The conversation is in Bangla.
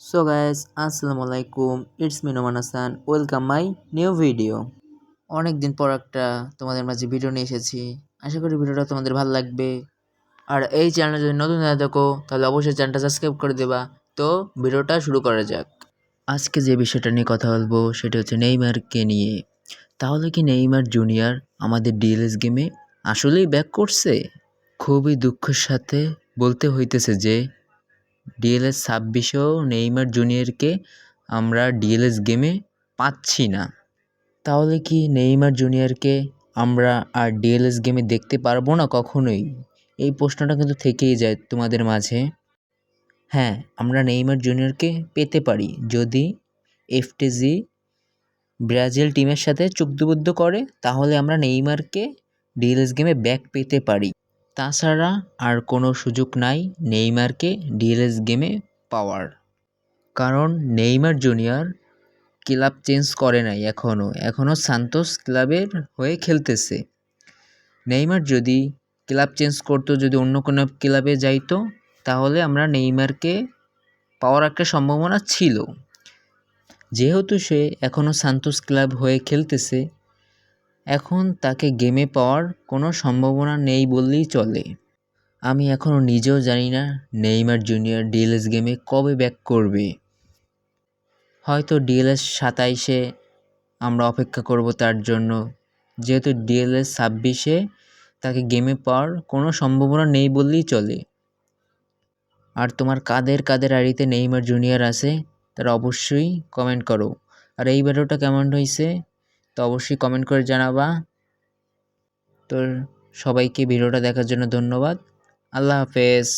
সো গাইস আসসালামু আলাইকুম, it's me Noman Hasan, welcome my new video. অনেক দিন পর একটা তোমাদের মাঝে ভিডিও নিয়ে এসেছি। আশা করি ভিডিওটা তোমাদের ভালো লাগবে। আর এই চ্যানেলে যদি নতুন হয়ে থাকো তাহলে অবশ্যই চ্যানেলটা সাবস্ক্রাইব করে দেবা। তো ভিডিওটা শুরু করা যাক। আজকে যে বিষয়টা নিয়ে কথা বলবো সেটা হচ্ছে নেইমারকে নিয়ে। তাহলে কি নেইমার জুনিয়র আমাদের ডিএলএস গেমে আসলেই ব্যাক করছে? খুবই দুঃখের সাথে বলতে হইতেছে যে ডিএলএস 26-এও নেইমার জুনিয়রকে আমরা ডিএলএস গেমে পাচ্ছি না। তাহলে কি নেইমার জুনিয়রকে আমরা আর ডিএলএস গেমে দেখতে পারবো না কখনোই? এই প্রশ্নটা কিন্তু থেকেই যায় তোমাদের মাঝে। হ্যাঁ, আমরা নেইমার জুনিয়রকে পেতে পারি যদি এফটিজি ব্রাজিল টিমের সাথে চুক্তিবদ্ধ করে, তাহলে আমরা নেইমারকে ডিএলএস গেমে ব্যাক পেতে পারি। তাছাড়া আর কোনো সুযোগ নাই নেইমারকে ডিএলএস গেমে পাওয়ার। কারণ নেইমার জুনিয়র ক্লাব চেঞ্জ করে নাই এখনও সান্তোস ক্লাবের হয়ে খেলতেছে। নেইমার যদি ক্লাব চেঞ্জ করতো, যদি অন্য কোনো ক্লাবে যাইতো, তাহলে আমরা নেইমারকে পাওয়ার একটা সম্ভাবনা ছিল। যেহেতু সে এখনও সান্তোস ক্লাব হয়ে খেলতেছে, এখন তাকে গেমে পাওয়ার কোনো সম্ভাবনা নেই বললেই চলে। আমি এখনও নিজেও জানি না নেইমার জুনিয়র ডিএলএস গেমে কবে ব্যাক করবে। হয়তো ডিএলএস 27-এ আমরা অপেক্ষা করব তার জন্য, যেহেতু ডিএলএস 26-এ তাকে গেমে পাওয়ার কোনো সম্ভাবনা নেই বললেই চলে। আর তোমার কাদের কাদের আইডিতে নেইমার জুনিয়র আছে তারা অবশ্যই কমেন্ট করো। আর এই ভিডিওটা কেমন হয়েছে তো অবশ্যই কমেন্ট করে জানাবা। তো সবাইকে ভিডিওটা দেখার জন্য ধন্যবাদ। আল্লাহ হাফেজ।